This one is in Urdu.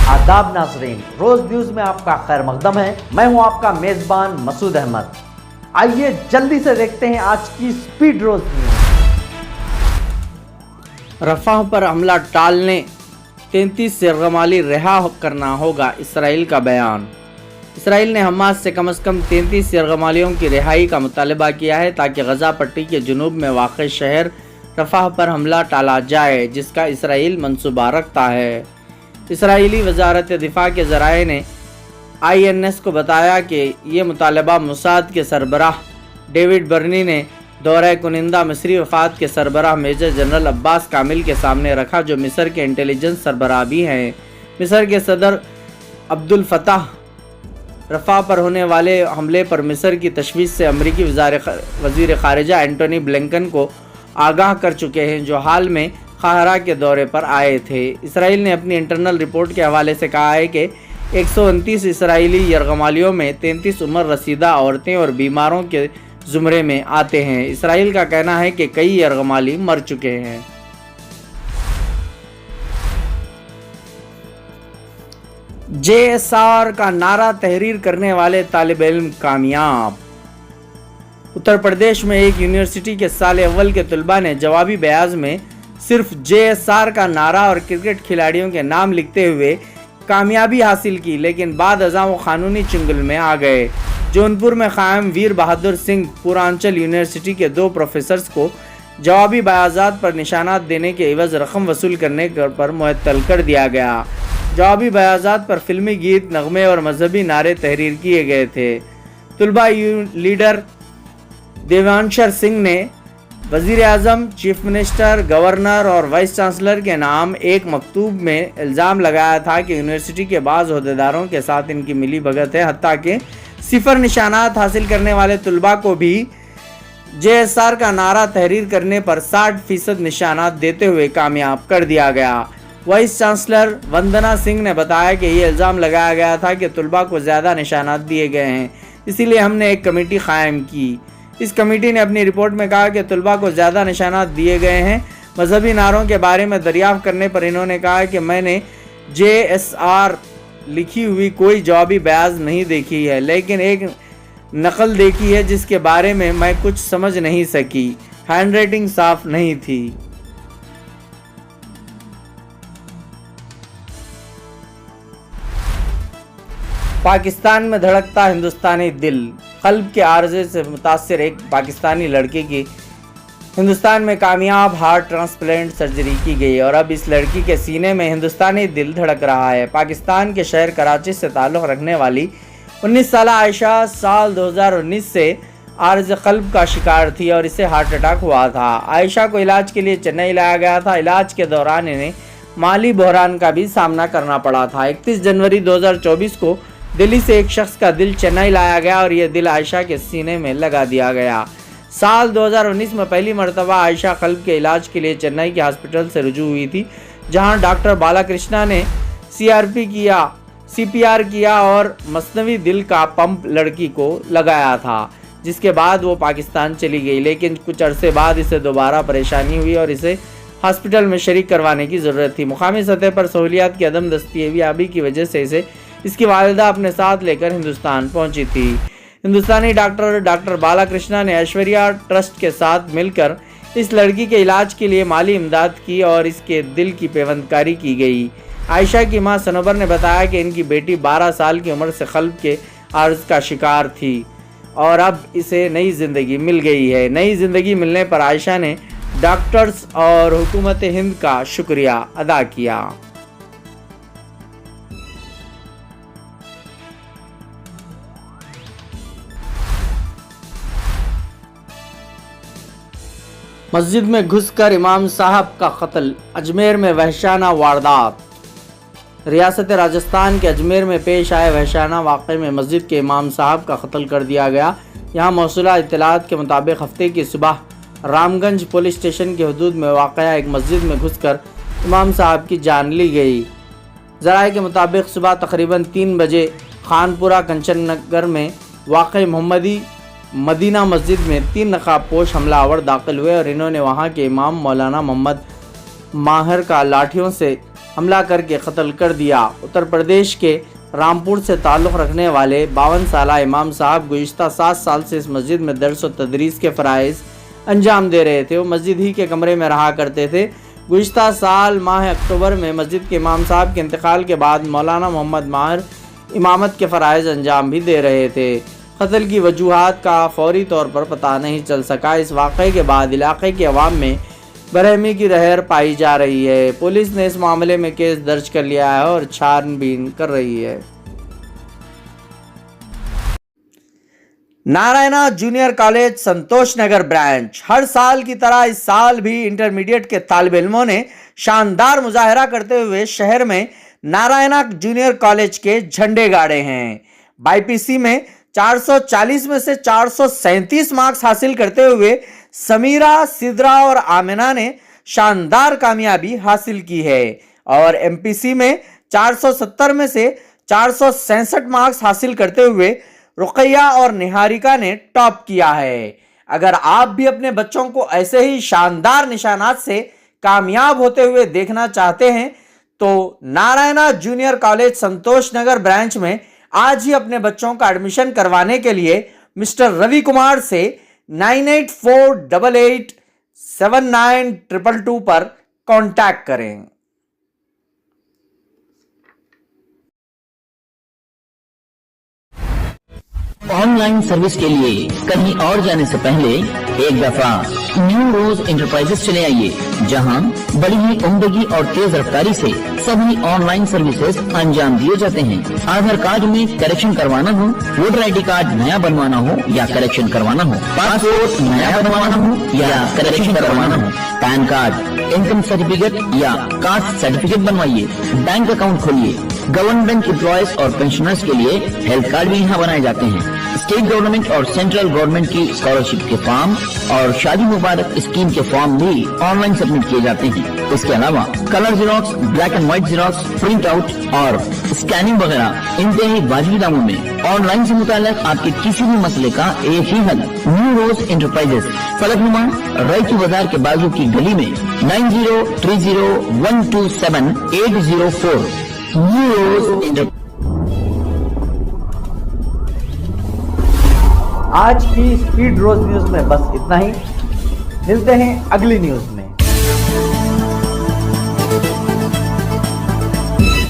آداب ناظرین، روز نیوز میں آپ کا خیر مقدم ہے۔ میں ہوں آپ کا میزبان مسعود احمد۔ آئیے جلدی سے دیکھتے ہیں آج کی سپیڈ روز نیوز۔ رفح پر حملہ ٹالنے 33 یرغمالی رہا کرنا ہوگا، اسرائیل کا بیان۔ اسرائیل نے حماس سے کم از کم 33 یرغمالیوں کی رہائی کا مطالبہ کیا ہے تاکہ غزہ پٹی کے جنوب میں واقع شہر رفح پر حملہ ٹالا جائے، جس کا اسرائیل منصوبہ رکھتا ہے۔ اسرائیلی وزارت دفاع کے ذرائع نے INS کو بتایا کہ یہ مطالبہ موساد کے سربراہ ڈیوڈ برنی نے دورہ کنندہ مصری وفد کے سربراہ میجر جنرل عباس کامل کے سامنے رکھا، جو مصر کے انٹیلیجنس سربراہ بھی ہیں۔ مصر کے صدر عبد الفتاح رفح پر ہونے والے حملے پر مصر کی تشویش سے امریکی وزیر خارجہ اینٹونی بلنکن کو آگاہ کر چکے ہیں، جو حال میں قاہرہ کے دورے پر آئے تھے۔ اسرائیل نے اپنی انٹرنل رپورٹ کے حوالے سے کہا ہے کہ 129 اسرائیلی یرغمالیوں میں 33 عمر رسیدہ عورتیں اور بیماروں کے زمرے میں آتے ہیں۔ اسرائیل کا کہنا ہے کہ کئی یرغمالی مر چکے ہیں۔ JSR کا نعرہ تحریر کرنے والے طالب علم کامیاب۔ اتر پردیش میں ایک یونیورسٹی کے سال اول کے طلباء نے جوابی بیاض میں صرف JSR کا نعرہ اور کرکٹ کھلاڑیوں کے نام لکھتے ہوئے کامیابی حاصل کی، لیکن بعد ازاں وہ قانونی چنگل میں آ گئے۔ جونپور میں قائم ویر بہادر سنگھ پورانچل یونیورسٹی کے 2 پروفیسرز کو جوابی بیاضات پر نشانات دینے کے عوض رقم وصول کرنے پر معطل کر دیا گیا۔ جوابی بیاضات پر فلمی گیت، نغمے اور مذہبی نعرے تحریر کیے گئے تھے۔ طلباء لیڈر دیوانشر سنگھ نے وزیر اعظم، چیف منسٹر، گورنر اور وائس چانسلر کے نام ایک مکتوب میں الزام لگایا تھا کہ یونیورسٹی کے بعض عہدیداروں کے ساتھ ان کی ملی بھگت ہے، حتیٰ کہ 0 نشانات حاصل کرنے والے طلباء کو بھی JSR کا نعرہ تحریر کرنے پر 60% نشانات دیتے ہوئے کامیاب کر دیا گیا۔ وائس چانسلر وندنا سنگھ نے بتایا کہ یہ الزام لگایا گیا تھا کہ طلباء کو زیادہ نشانات دیے گئے ہیں، اسی لیے ہم نے ایک کمیٹی قائم کی۔ اس کمیٹی نے اپنی رپورٹ میں کہا کہ طلباء کو زیادہ نشانات دیے گئے ہیں۔ مذہبی نعروں کے بارے میں دریافت کرنے پر انہوں نے کہا کہ میں نے JSR لکھی ہوئی کوئی جوابی بیاض نہیں دیکھی ہے، لیکن ایک نقل دیکھی ہے جس کے بارے میں کچھ سمجھ نہیں سکی۔ ہینڈ رائٹنگ صاف نہیں تھی۔ پاکستان میں دھڑکتا ہندوستانی دل۔ قلب کے عارضے سے متاثر ایک پاکستانی لڑکی کی ہندوستان میں کامیاب ہارٹ ٹرانسپلانٹ سرجری کی گئی اور اب اس لڑکی کے سینے میں ہندوستانی دل دھڑک رہا ہے۔ پاکستان کے شہر کراچی سے تعلق رکھنے والی 19 سالہ عائشہ سال 2019 سے عارض قلب کا شکار تھی اور اسے ہارٹ اٹیک ہوا تھا۔ عائشہ کو علاج کے لیے چنئی لایا گیا تھا۔ علاج کے دوران انہیں مالی بحران کا بھی سامنا کرنا پڑا تھا۔ 31 جنوری 2024 کو دلی سے ایک شخص کا دل چنئی لایا گیا اور یہ دل عائشہ کے سینے میں لگا دیا گیا۔ سال 2019 میں پہلی مرتبہ عائشہ قلب کے علاج کے لیے چنئی کے ہاسپٹل سے رجوع ہوئی تھی، جہاں ڈاکٹر بالا کرشنا نے CPR کیا اور مصنوعی دل کا پمپ لڑکی کو لگایا تھا، جس کے بعد وہ پاکستان چلی گئی، لیکن کچھ عرصے بعد اسے دوبارہ پریشانی ہوئی اور اسے ہاسپٹل میں شریک کروانے کی ضرورت تھی۔ مقامی سطح پر سہولیات کی عدم دستیابی کی وجہ سے اس کی والدہ اپنے ساتھ لے کر ہندوستان پہنچی تھی۔ ہندوستانی ڈاکٹر بالا کرشنا نے ایشوریا ٹرسٹ کے ساتھ مل کر اس لڑکی کے علاج کے لیے مالی امداد کی اور اس کے دل کی پیوند کاری کی گئی۔ عائشہ کی ماں سنوبر نے بتایا کہ ان کی بیٹی 12 سال کی عمر سے قلب کے عارض کا شکار تھی اور اب اسے نئی زندگی مل گئی ہے۔ نئی زندگی ملنے پر عائشہ نے ڈاکٹرز اور حکومت ہند کا شکریہ ادا کیا۔ مسجد میں گھس کر امام صاحب کا قتل، اجمیر میں وحشیانہ واردات۔ ریاست راجستھان کے اجمیر میں پیش آئے وحشیانہ واقعے میں مسجد کے امام صاحب کا قتل کر دیا گیا۔ یہاں موصولہ اطلاعات کے مطابق ہفتے کی صبح رام گنج پولیس اسٹیشن کی حدود میں واقع ایک مسجد میں گھس کر امام صاحب کی جان لی گئی۔ ذرائع کے مطابق صبح تقریباً 3 بجے خانپورہ کنچن نگر میں واقع محمدی مدینہ مسجد میں 3 نقاب پوش حملہ آور داخل ہوئے اور انہوں نے وہاں کے امام مولانا محمد ماہر کا لاٹھیوں سے حملہ کر کے قتل کر دیا۔ اتر پردیش کے رامپور سے تعلق رکھنے والے 52 سالہ امام صاحب گزشتہ 7 سال سے اس مسجد میں درس و تدریس کے فرائض انجام دے رہے تھے۔ وہ مسجد ہی کے کمرے میں رہا کرتے تھے۔ گزشتہ سال ماہ اکتوبر میں مسجد کے امام صاحب کے انتقال کے بعد مولانا محمد ماہر امامت کے فرائض انجام بھی دے رہے تھے۔ قتل کی وجوہات کا فوری طور پر پتہ نہیں چل سکا۔ اس واقعے کے بعد علاقے کے عوام میں برہمی کی لہر پائی جا رہی ہے۔ پولیس نے اس معاملے میں کیس درج کر لیا ہے اور چھان بین کر رہی ہے۔ نارائنا جونیئر کالج سنتوش نگر برانچ۔ ہر سال کی طرح اس سال بھی انٹرمیڈیٹ کے طالب علموں نے شاندار مظاہرہ کرتے ہوئے شہر میں نارائنا جونیئر کالج کے جھنڈے گاڑے ہیں۔ بائی پی سی میں 440 میں سے 437 مارکس حاصل کرتے ہوئے سمیرہ، سدرا اور آمنہ نے شاندار کامیابی حاصل کی ہے، اور ایم پی سی میں 470 میں سے 466 مارکس حاصل کرتے ہوئے رقیہ اور نہاریکا نے ٹاپ کیا ہے۔ اگر آپ بھی اپنے بچوں کو ایسے ہی شاندار نشانات سے کامیاب ہوتے ہوئے دیکھنا چاہتے ہیں تو نارائنا جونیئر کالج سنتوش نگر برانچ میں آج ہی اپنے بچوں کا ایڈمیشن کروانے کے لیے مسٹر روی کمار سے 9848879222 پر کانٹیکٹ کریں۔ آن لائن سروس کے لیے کہیں اور جانے سے پہلے ایک دفعہ نیو روز انٹرپرائزز چلے آئیے، جہاں بڑی ہی عمدگی اور تیز رفتاری سے سبھی آن لائن سروسز انجام دیے جاتے ہیں۔ آدھار کارڈ میں کریکشن کروانا ہو، ووٹر آئی ڈی کارڈ نیا بنوانا ہو یا کریکشن کروانا ہو، پاسپورٹ نیا بنوانا ہو یا کریکشن کروانا ہو، پین کارڈ، انکم سرٹیفکیٹ یا کاسٹ سرٹیفکیٹ بنوائیے، بینک اکاؤنٹ کھولیے۔ گورنمنٹ امپلائیز اور پینشنرز کے لیے ہیلتھ کارڈ بھی یہاں بنائے جاتے ہیں۔ اسٹیٹ گورنمنٹ اور سینٹرل گورنمنٹ کی اسکالرشپ کے فارم اور شادی مبارک اسکیم کے فارم بھی آن لائن سبمٹ کیے جاتے ہیں۔ اس کے علاوہ colour Xerox, black and white Xerox, print out اور اسکیننگ وغیرہ انتہائی واجبی داموں میں آن لائن سے متعلق آپ کے کسی بھی مسئلے کا ایک ہی حل، نیو روز انٹرپرائزز، فلک نما رائچو بازار کے بازو کی گلی میں 9030127804 نیو روز انٹرپرائزز۔ آج کی اسپیڈ روز نیوز میں بس اتنا ہی، ملتے ہیں اگلی نیوز میں۔